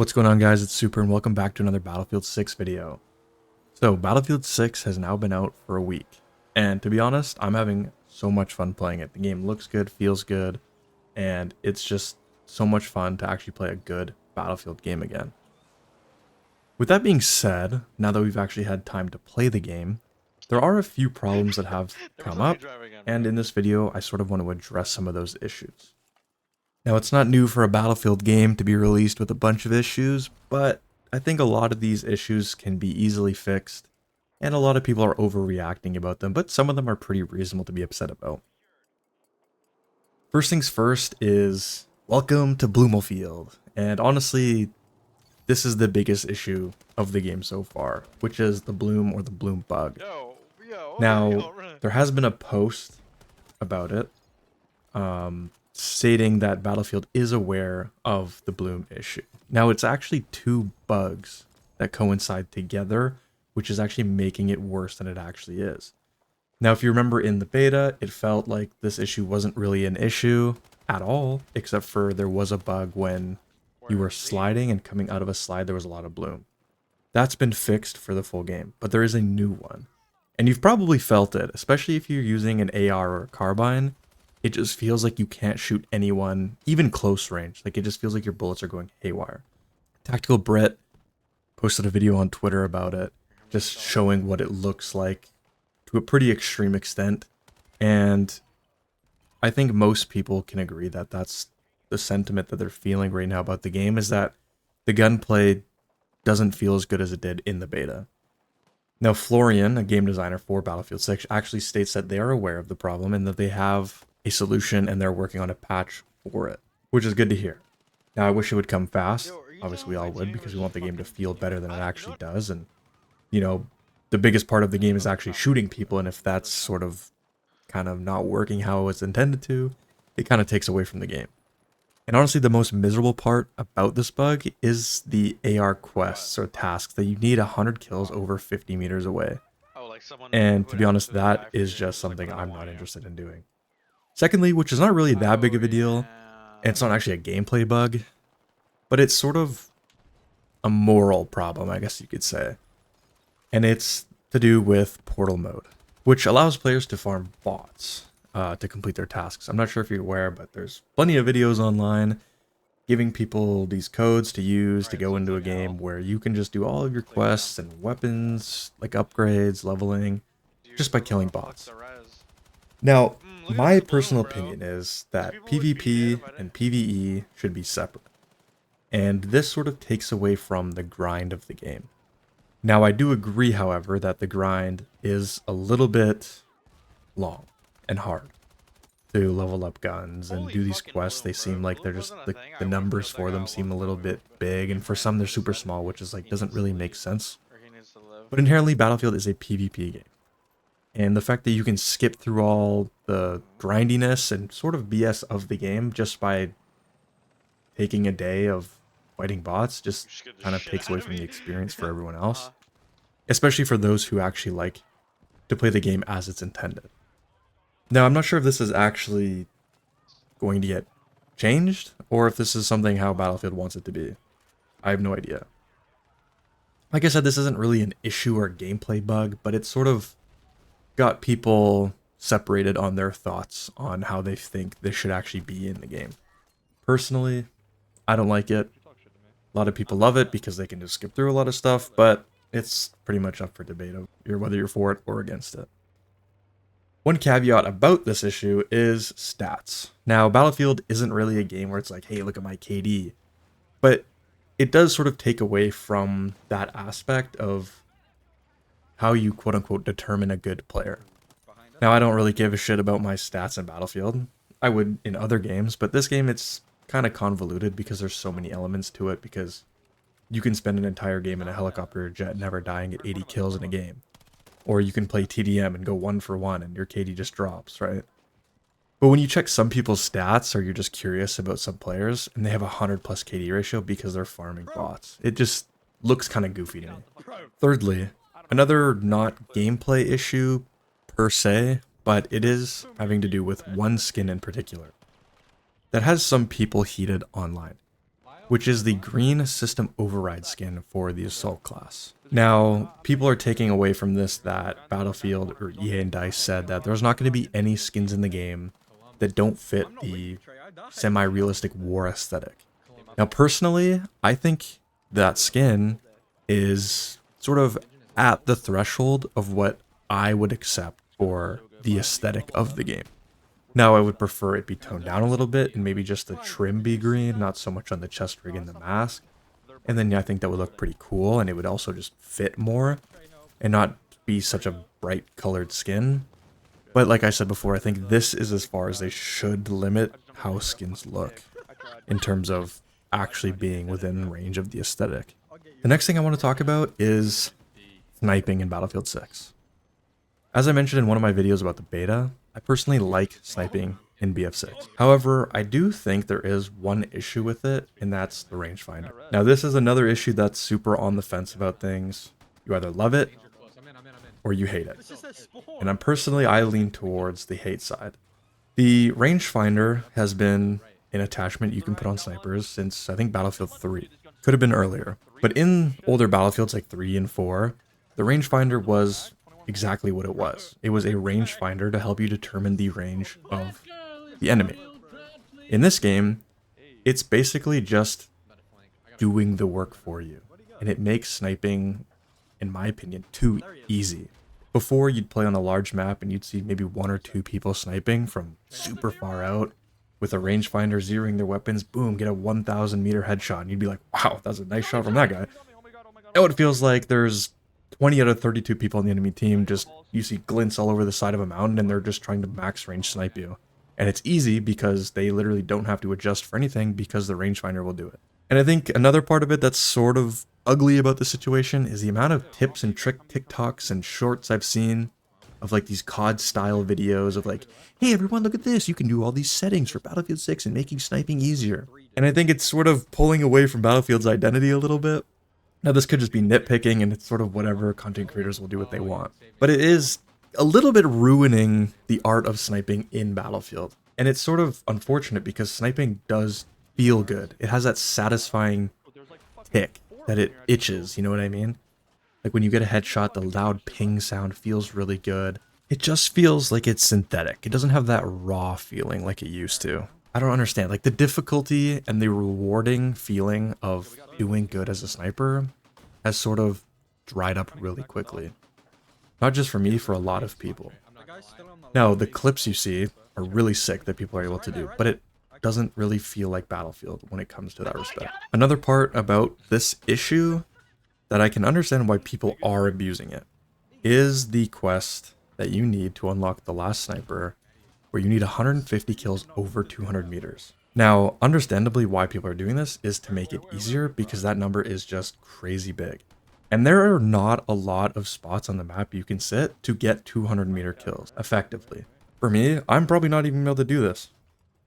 What's going on, guys? It's Super and welcome back to another Battlefield 6 video. So Battlefield 6 has now been out for a week, and to be honest, I'm having so much fun playing it. The game looks good, feels good, and it's just so much fun to actually play a good Battlefield game again. With that being said, now that we've actually had time to play the game, there are a few problems that have come up, and in this video I sort of want to address some of those issues. Now, it's not new for a Battlefield game to be released with a bunch of issues, but I think a lot of these issues can be easily fixed, and a lot of people are overreacting about them, but some of them are pretty reasonable to be upset about. First things first is, welcome to Bloomelfield, and honestly, this is the biggest issue of the game so far, which is the bloom or the bloom bug. Now, there has been a post about it, stating that Battlefield is aware of the bloom issue. Now, it's actually two bugs that coincide together, which is actually making it worse than it actually is. Now, if you remember in the beta, it felt like this issue wasn't really an issue at all, except for there was a bug when you were sliding and coming out of a slide, there was a lot of bloom. That's been fixed for the full game, but there is a new one. And you've probably felt it, especially if you're using an AR or a carbine. It just feels like you can't shoot anyone, even close range. Like, it just feels like your bullets are going haywire. Tactical Brett posted a video on Twitter about it, just showing what it looks like to a pretty extreme extent. And I think most people can agree that that's the sentiment that they're feeling right now about the game, is that the gunplay doesn't feel as good as it did in the beta. Now, Florian, a game designer for Battlefield 6, actually states that they are aware of the problem and that they have a solution and they're working on a patch for it, which is good to hear. Now, I wish it would come fast. Obviously, we all would, because we want the game to feel better than it actually does. And, you know, the biggest part of the game is actually shooting people, and if that's sort of kind of not working how it's intended to, it kind of takes away from the game. And honestly, the most miserable part about this bug is the AR quests or tasks that you need 100 kills over 50 meters away. And to be honest, that is just something I'm not interested in doing. Secondly, which is not really that big of a deal, and it's not actually a gameplay bug, but it's sort of a moral problem, I guess you could say. And it's to do with portal mode, which allows players to farm bots to complete their tasks. I'm not sure if you're aware, but there's plenty of videos online giving people these codes to use to go into a game where you can just do all of your quests and weapons, like upgrades, leveling, just by killing bots. Now, my personal opinion is that PvP and PvE should be separate, and this sort of takes away from the grind of the game. Now, I do agree, however, that the grind is a little bit long and hard to level up guns and do these quests. They seem like they're just, the numbers for them seem a little bit big, and for some they're super small, which is like, doesn't really make sense. But inherently, Battlefield is a PvP game. And the fact that you can skip through all the grindiness and sort of BS of the game just by taking a day of fighting bots just kind of takes away from the experience for everyone else. Especially for those who actually like to play the game as it's intended. Now, I'm not sure if this is actually going to get changed, or if this is something how Battlefield wants it to be. I have no idea. Like I said, this isn't really an issue or gameplay bug, but it's sort of got people separated on their thoughts on how they think this should actually be in the game. Personally, I don't like it. A lot of people love it because they can just skip through a lot of stuff, but it's pretty much up for debate of whether you're for it or against it. One caveat about this issue is stats. Now, Battlefield isn't really a game where it's like, hey, look at my KD, but it does sort of take away from that aspect of how you quote-unquote determine a good player. Now, I don't really give a shit about my stats in Battlefield. I would in other games, but this game, it's kind of convoluted because there's so many elements to it, because you can spend an entire game in a helicopter or jet never dying at 80 kills in a game. Or you can play TDM and go 1 for 1 and your KD just drops, right? But when you check some people's stats, or you're just curious about some players, and they have a 100+ KD ratio because they're farming bots, it just looks kind of goofy to me. Thirdly, another not gameplay issue per se, but it is having to do with one skin in particular that has some people heated online. which is the green system override skin for the assault class. Now, people are taking away from this that Battlefield or EA and DICE said that there's not going to be any skins in the game that don't fit the semi-realistic war aesthetic. Now, personally, I think that skin is sort of at the threshold of what I would accept for the aesthetic of the game. Now, I would prefer it be toned down a little bit and maybe just the trim be green, not so much on the chest rig and the mask. And then yeah, I think that would look pretty cool, and it would also just fit more and not be such a bright colored skin. But like I said before, I think this is as far as they should limit how skins look in terms of actually being within range of the aesthetic. The next thing I want to talk about is sniping in Battlefield 6. As I mentioned in one of my videos about the beta, I personally like sniping in BF6. However, I do think there is one issue with it, and that's the rangefinder. Now, this is another issue that's super on the fence about things. You either love it or you hate it. And I lean towards the hate side. The rangefinder has been an attachment you can put on snipers since, I think, Battlefield 3. Could have been earlier. But in older Battlefields like 3 and 4, the rangefinder was exactly what it was. It was a rangefinder to help you determine the range of the enemy. In this game, it's basically just doing the work for you. And it makes sniping, in my opinion, too easy. Before, you'd play on a large map and you'd see maybe 1 or 2 people sniping from super far out with a rangefinder zeroing their weapons, boom, get a 1,000 meter headshot. And you'd be like, wow, that's a nice shot from that guy. Now it feels like there's 20 out of 32 people on the enemy team, just you see glints all over the side of a mountain and they're just trying to max range snipe you. And it's easy because they literally don't have to adjust for anything because the rangefinder will do it. And I think another part of it that's sort of ugly about the situation is the amount of tips and trick TikToks and shorts I've seen of like these COD style videos of like, hey everyone, look at this, you can do all these settings for Battlefield 6 and making sniping easier. And I think it's sort of pulling away from Battlefield's identity a little bit. Now, this could just be nitpicking, and it's sort of whatever, content creators will do what they want. But it is a little bit ruining the art of sniping in Battlefield. And it's sort of unfortunate because sniping does feel good. It has that satisfying tick that it itches, you know what I mean? Like when you get a headshot, the loud ping sound feels really good. It just feels like it's synthetic. It doesn't have that raw feeling like it used to. I don't understand, like the difficulty and the rewarding feeling of doing good as a sniper has sort of dried up really quickly. Not just for me, for a lot of people. Now, the clips you see are really sick that people are able to do, but it doesn't really feel like Battlefield when it comes to that respect. Another part about this issue that I can understand why people are abusing it is the quest that you need to unlock the last sniper, where you need 150 kills over 200 meters. Now, understandably why people are doing this is to make it easier because that number is just crazy big. And there are not a lot of spots on the map you can sit to get 200 meter kills effectively. For me, I'm probably not even able to do this.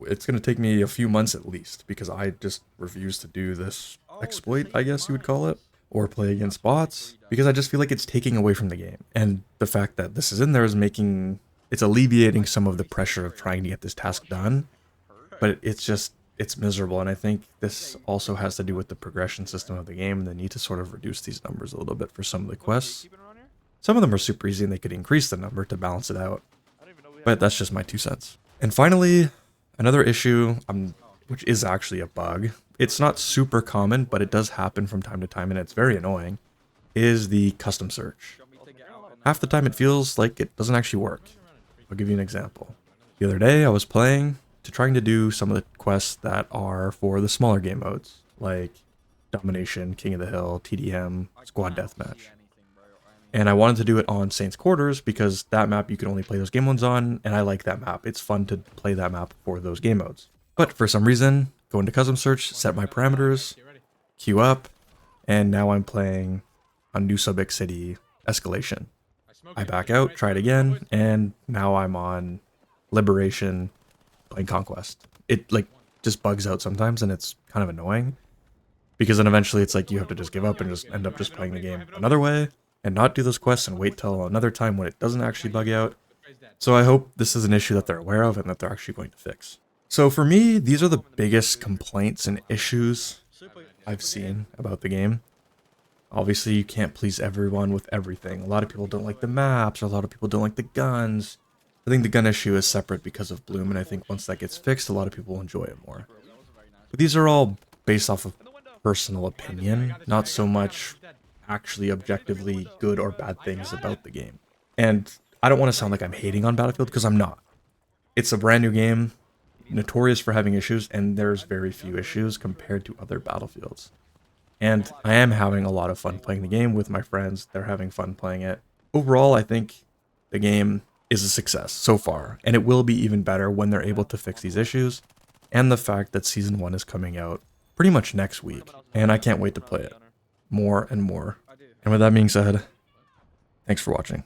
It's going to take me a few months at least because I just refuse to do this exploit, I guess you would call it, or play against bots because I just feel like it's taking away from the game. And the fact that this is in there is it's alleviating some of the pressure of trying to get this task done, but it's miserable. And I think this also has to do with the progression system of the game and the need to sort of reduce these numbers a little bit for some of the quests. Some of them are super easy and they could increase the number to balance it out, but that's just my 2 cents. And finally, another issue, which is actually a bug, it's not super common, but it does happen from time to time and it's very annoying, is the custom search. Half the time it feels like it doesn't actually work. I'll give you an example. The other day I was trying to do some of the quests that are for the smaller game modes, like Domination, King of the Hill, TDM, Squad Deathmatch. And I wanted to do it on Saints Quarters because that map you can only play those game modes on, and I like that map. It's fun to play that map for those game modes. But for some reason, go into custom search, set my parameters, queue up, and now I'm playing on New Subic City Escalation. I back out, try it again, and now I'm on Liberation playing Conquest. It like just bugs out sometimes and it's kind of annoying because then eventually it's like you have to just give up and just end up just playing the game another way and not do those quests and wait till another time when it doesn't actually bug out. So I hope this is an issue that they're aware of and that they're actually going to fix. So for me, these are the biggest complaints and issues I've seen about the game. Obviously, you can't please everyone with everything. A lot of people don't like the maps, or a lot of people don't like the guns. I think the gun issue is separate because of Bloom, and I think once that gets fixed, a lot of people will enjoy it more. But these are all based off of personal opinion, not so much actually objectively good or bad things about the game. And I don't want to sound like I'm hating on Battlefield, because I'm not. It's a brand new game, notorious for having issues, and there's very few issues compared to other Battlefields. And I am having a lot of fun playing the game with my friends. They're having fun playing it. Overall, I think the game is a success so far, and it will be even better when they're able to fix these issues, and the fact that Season 1 is coming out pretty much next week, and I can't wait to play it more and more. And with that being said, thanks for watching.